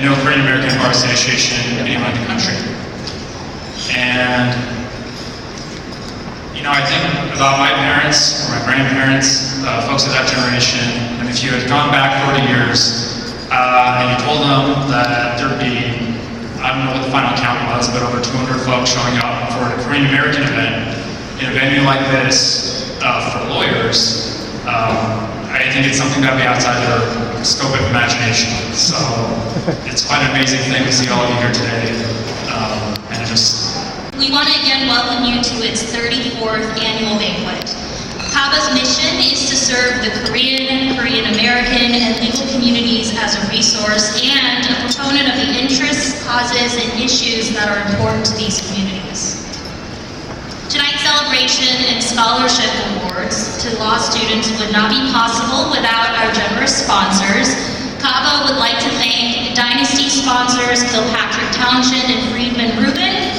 and no Korean American Bar Association anywhere in the country. And, you know, I think about my parents or my grandparents, folks of that generation, and if you had gone back 40 years and you told them that there'd be, I don't know what the final count was, but over 200 folks showing up for a Korean American event in a venue like this for lawyers, I think it's something that would be outside their scope of imagination. So it's quite an amazing thing to see all of you here today. And we want to again welcome you to its 34th annual banquet. KABA's mission is to serve the Korean, Korean American, and legal communities as a resource and a proponent of the interests, causes, and issues that are important to these communities. Tonight's celebration and scholarship awards to law students would not be possible without our generous sponsors. KABA would like to thank Dynasty sponsors Kilpatrick Townshend and Friedman Rubin,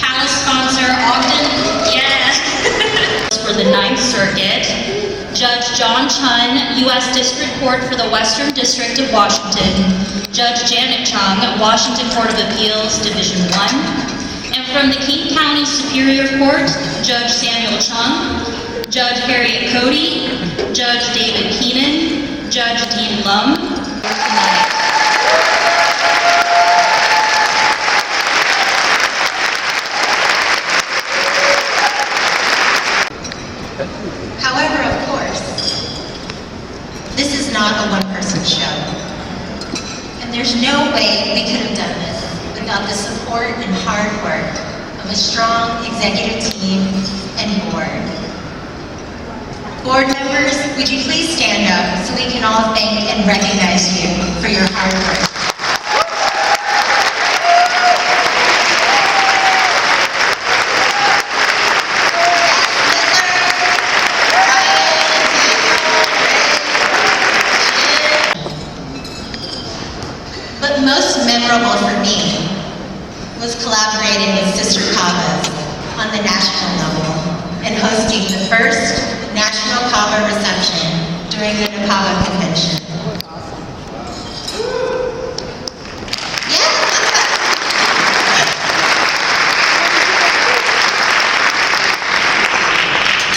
Palace sponsor Ogden, for the Ninth Circuit, Judge John Chun, U.S. District Court for the Western District of Washington, Judge Janet Chung, Washington Court of Appeals, Division 1, and from the King County Superior Court, Judge Samuel Chung, Judge Harriet Cody, Judge David Keenan, Judge Dean Lum. However, of course, this is not a one-person show. And there's no way we could have done this without the support and hard work of a strong executive team and board. Board members, would you please stand up so we can all thank and recognize you for your hard work. But most memorable for me was collaborating with Sister KABAs on the national level and hosting the first National KABA reception during the KABA convention. Yeah.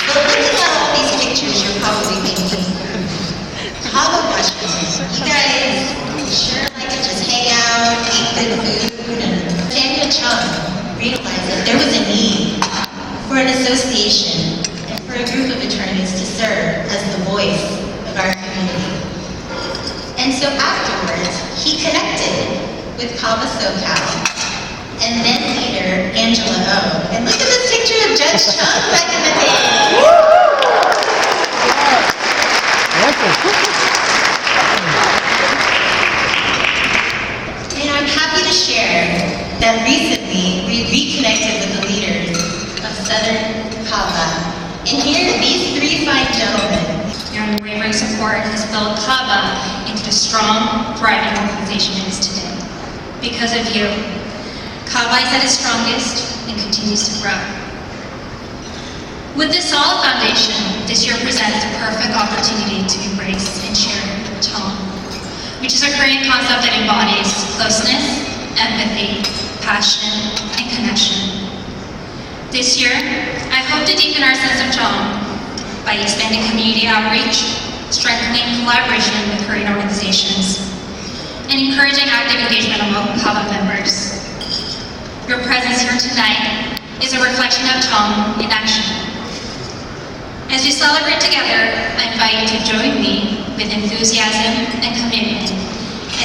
But looking at all these pictures, you're probably thinking, KABA Washington, you guys sure like to just hang out, eat good food, and Samuel Chung realized that there was a need for an association and for a group of attorneys to serve as the voice of our community. And so afterwards, he connected with KABA SoCal and then leader Angela O. And look at this picture of Judge Chung back in the day. And I'm happy to share that recently we reconnected with the leaders of Southern KABA. And here, these three fine gentlemen. Your unwavering support has built KABA into the strong, thriving organization it is today. Because of you, KABA is at its strongest and continues to grow. With this solid foundation, this year presents the perfect opportunity to embrace and share Tone, which is a Korean concept that embodies closeness, empathy, passion, and connection. This year, I hope to deepen our sense of Tone by expanding community outreach, strengthening collaboration with Korean organizations, and encouraging active engagement among KABA members. Your presence here tonight is a reflection of Tone in action. As we celebrate together, I invite you to join me with enthusiasm and commitment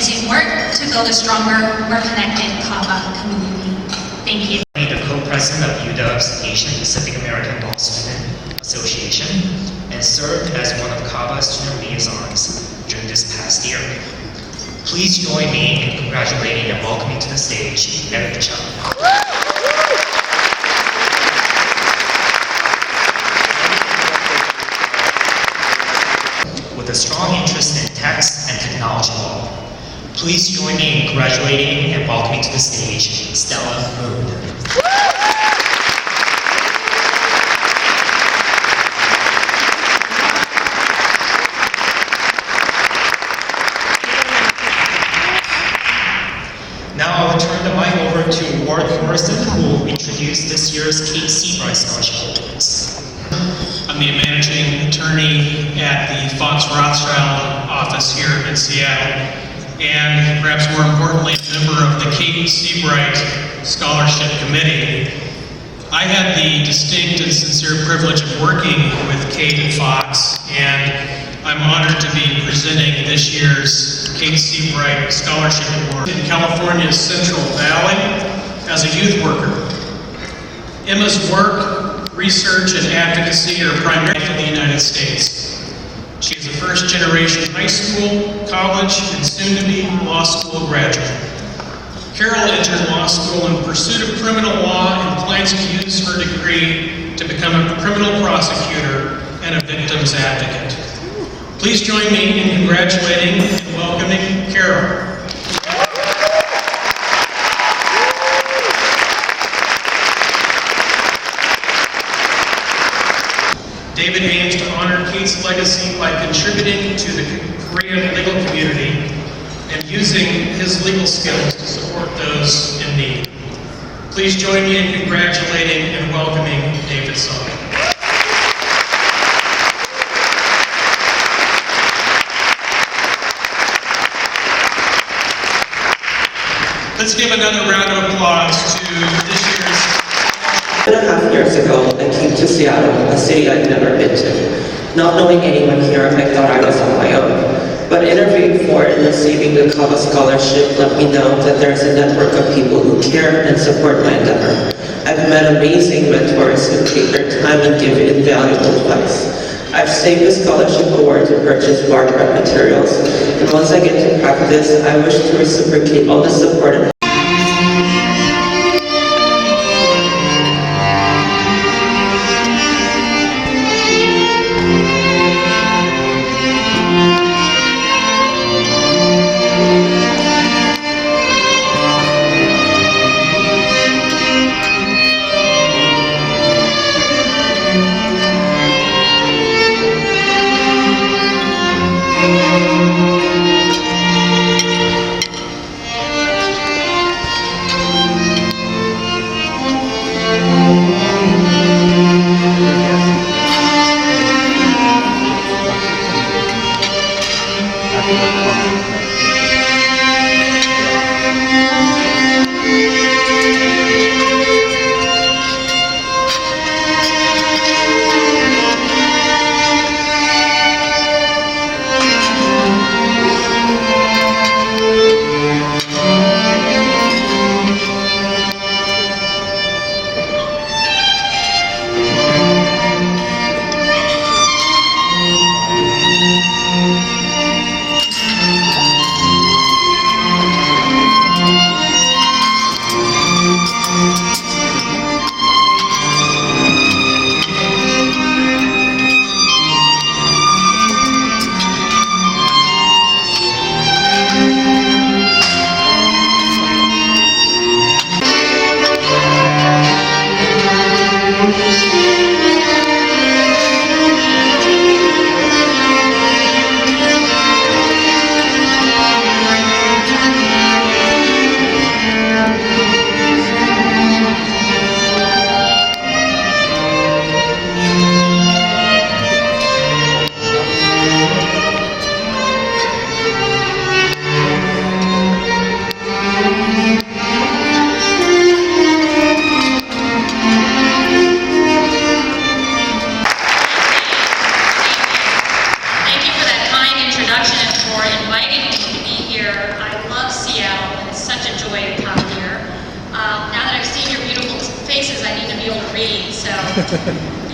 as we work to build a stronger, more connected KABA community. Thank you. The co-president of UW's Asian Pacific American Law Student Association and served as one of KABA's student liaisons during this past year. Please join me in congratulating and welcoming to the stage Eric Chung. With a strong interest in tax and technology law, please join me in congratulating and welcoming to the stage Stella Moon. introduce this year's Kate Seabright Scholarship holders. I'm the managing attorney at the Fox Rothschild office here in Seattle, and perhaps more importantly, a member of the Kate Seabright Scholarship Committee. I had the distinct and sincere privilege of working with Kate at Fox, and I'm honored to be presenting this year's Kate Seabright Scholarship Award in California's Central Valley as a youth worker. Emma's work, research, and advocacy are primarily in the United States. She is a first-generation high school, college, and soon-to-be law school graduate. Carol entered law school in pursuit of criminal law and plans to use her degree to become a criminal prosecutor and a victim's advocate. Please join me in congratulating and welcoming Carol. David aims to honor Kate's legacy by contributing to the Korean legal community and using his legal skills to support those in need. Please join me in congratulating and welcoming David Song. Let's give another round of applause to this year's 2.5 years ago, I came to Seattle, a city I'd never been to. Not knowing anyone here, I thought I was on my own. But interviewing for and receiving the KABA scholarship let me know that there's a network of people who care and support my endeavor. I've met amazing mentors who take their time and give invaluable advice. I've saved the scholarship award to purchase bar prep materials, and once I get to practice, I wish to reciprocate all the support and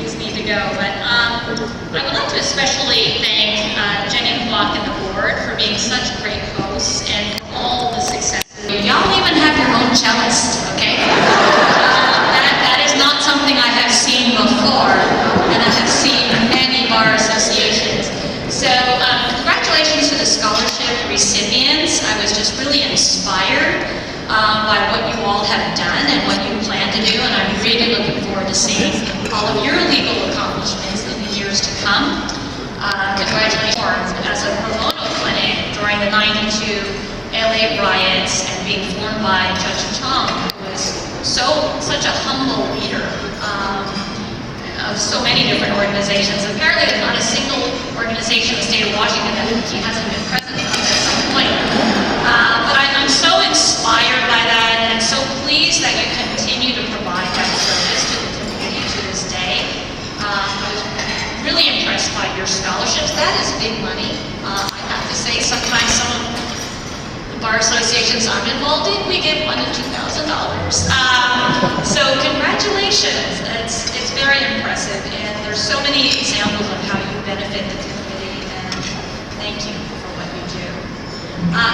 these need to go. But I would like to especially thank Jenny Block and the board for being such great hosts and for all the successes. Y'all even have your own cellist, okay? That is not something I have seen before, and I have seen many bar associations. So congratulations to the scholarship recipients. I was just really inspired by what you all have done and what you plan to do, and I'm really looking forward to seeing all of your legal accomplishments in the years to come. Congratulations as a pro bono clinic during the '92 LA riots and being formed by Judge Chong, who was was such a humble leader of so many different organizations. Apparently, there's not a single organization in the state of Washington that he hasn't been president of at some point. But I'm so inspired by that and so pleased that you continue to provide that service to the community to this day. I was really impressed by your scholarships. That is big money. I have to say, sometimes some of the bar associations I'm involved in, we get $1,000 to $2,000. So congratulations. It's very impressive, and there's so many examples of how you benefit the community, and thank you for what you do.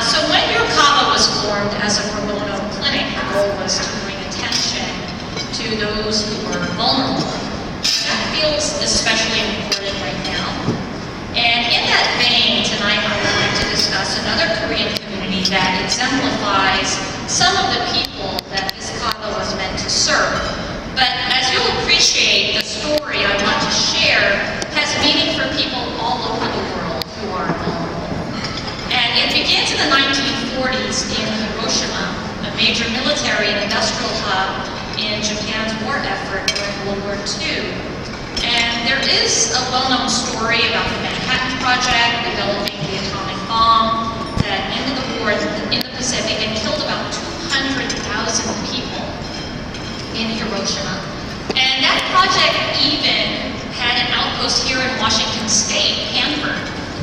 So when your KABA was formed as a pro bono clinic, the goal was to bring attention to those who were vulnerable. That feels especially important right now. And in that vein, tonight I would like to discuss another Korean community that exemplifies some of the people that this KABA was meant to serve. But as you'll appreciate, the story I want to share has meaning for people all over the world who are vulnerable. And it begins in the 1940s in Hiroshima, a major military and industrial hub in Japan's war effort during World War II. And there is a well-known story about the Manhattan Project developing the atomic bomb that ended the war in the Pacific and killed about 200,000 people in Hiroshima. And that project even had an outpost here in Washington State, Hanford.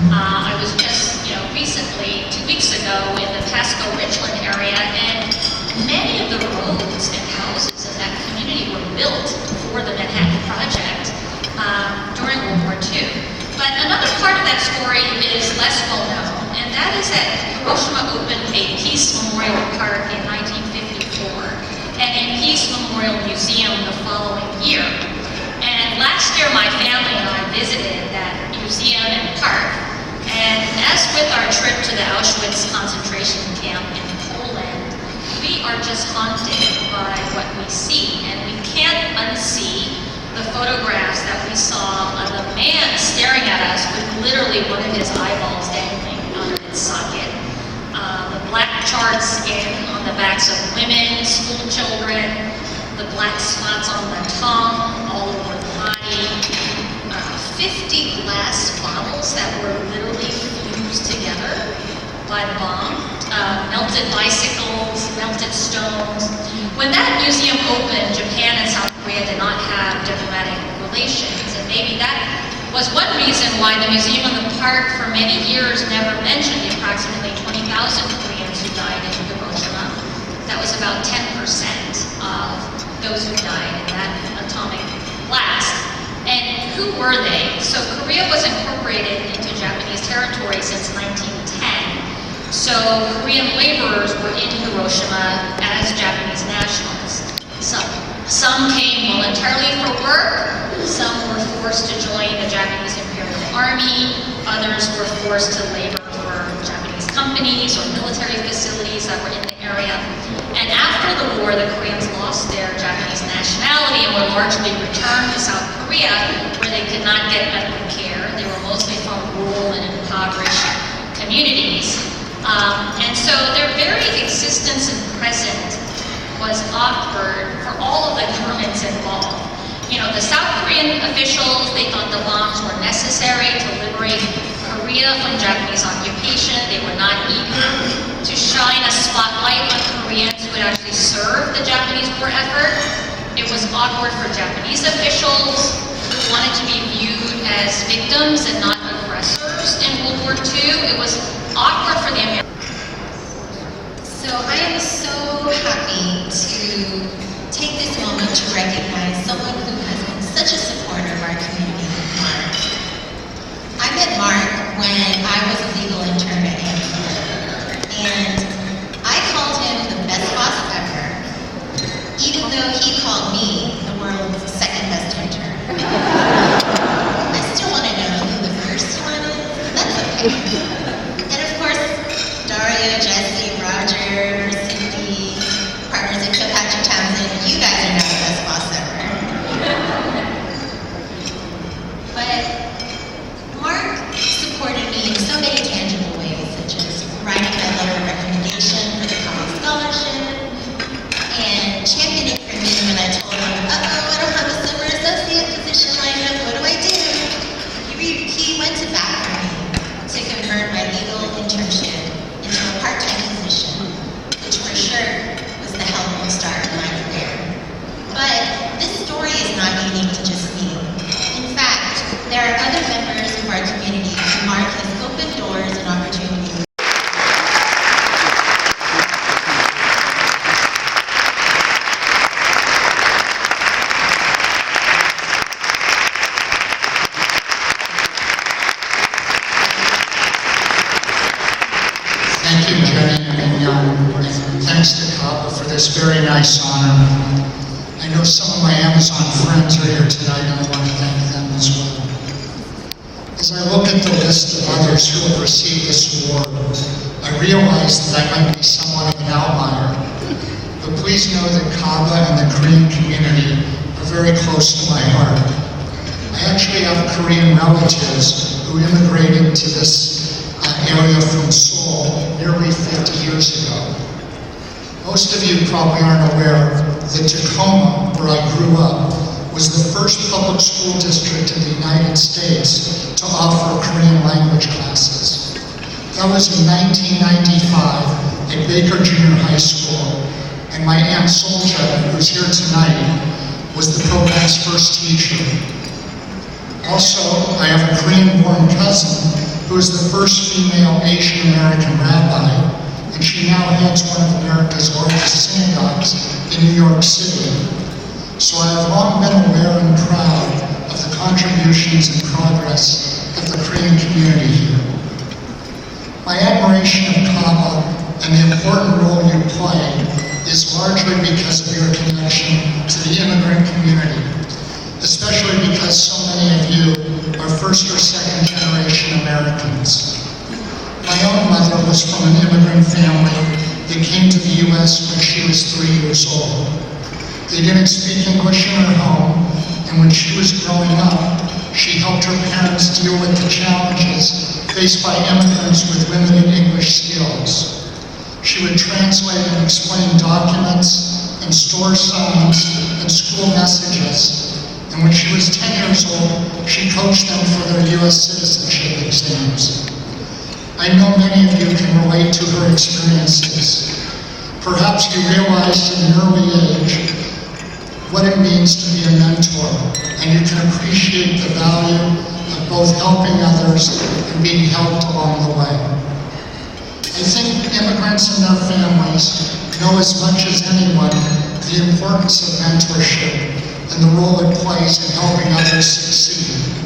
I was just, recently, 2 weeks ago, in the Pasco-Richland area, and many of the roads and houses in that community were built for the Manhattan Project during World War II. But another part of that story is less well known, and that is that Hiroshima opened a Peace Memorial Park in 1954 and a Peace Memorial Museum the following year. And last year my family and I visited that museum and park, and as with our trip to the Auschwitz concentration camp in Poland, we are just haunted by what we see, and we can't unsee the photographs that we saw of a man staring at us with literally one of his eyeballs dangling out of its socket. The black charred skin on the backs of women, school children, the black spots on the tongue, all over the body, 50 glass bottles that were literally fused together by the bomb, melted bicycles, melted stones. When that museum opened, Japan and South Korea did not have diplomatic relations, and maybe that was one reason why the museum in the park for many years never mentioned the approximately 20,000 Koreans who died in Hiroshima. That was about 10% of those who died in that atomic blast. And who were they? So Korea was incorporated into Japanese territory since 1910. So Korean laborers were in Hiroshima as Japanese nationals. Some came voluntarily for work, some were forced to join the Japanese Imperial Army, others were forced to labor for Japanese companies or military facilities that were in the area. And after the war, the Koreans lost their Japanese nationality and were largely returned to South Korea, where they could not get medical care. They were mostly from rural and impoverished communities. And so their very existence and presence was awkward for all of the governments involved. The South Korean officials, they thought the bombs were necessary to liberate Korea from Japanese occupation. They were not eager to shine a spotlight on Koreans who would actually serve the Japanese war effort. It was awkward for Japanese officials who wanted to be viewed as victims and not aggressors in World War II. It was awkward for the Americans. So I am so happy to take this moment to recognize someone who has been such a supporter of our community, Mark. I met Mark when I was a legal intern at Banquet, and I called him the best boss ever, even though he called me the world's second best intern. I still want to know who the first one is. That's okay. And of course, Daria, Jesse, Roger, Cindy, partners at Kilpatrick Townsend, you guys are now the best boss ever. But Mark supported me in so many tangible ways, such as writing my letter of recommendation for the KABA scholarship and other members of our community to mark his open doors and opportunities. Thank you, Jenny, and thanks to KABA for this very nice honor. I know some of my Amazon friends are here tonight, and I want to thank them as well. As I look at the list of others who have received this award, I realize that I might be somewhat of an outlier. But please know that KABA and the Korean community are very close to my heart. I actually have Korean relatives who immigrated to this area from Seoul nearly 50 years ago. Most of you probably aren't aware that Tacoma, where I grew up, was the first public school district in the United States to offer Korean language classes. That was in 1995 at Baker Junior High School, and my Aunt Solja, who's here tonight, was the program's first teacher. Also, I have a Korean-born cousin who is the first female Asian American rabbi, and she now heads one of America's largest synagogues in New York City. So I have long been aware and proud of the contributions and progress of the Korean community here. My admiration of KABA and the important role you play is largely because of your connection to the immigrant community, especially because so many of you are first or second generation Americans. My own mother was from an immigrant family that came to the U.S. when she was 3 years old. They didn't speak English in her home, and when she was growing up, she helped her parents deal with the challenges faced by immigrants with limited English skills. She would translate and explain documents and store signs and school messages. And when she was 10 years old, she coached them for their U.S. citizenship exams. I know many of you can relate to her experiences. Perhaps you realized at an early age what it means to be a mentor, and you can appreciate the value of both helping others and being helped along the way. I think immigrants and their families know as much as anyone the importance of mentorship and the role it plays in helping others succeed.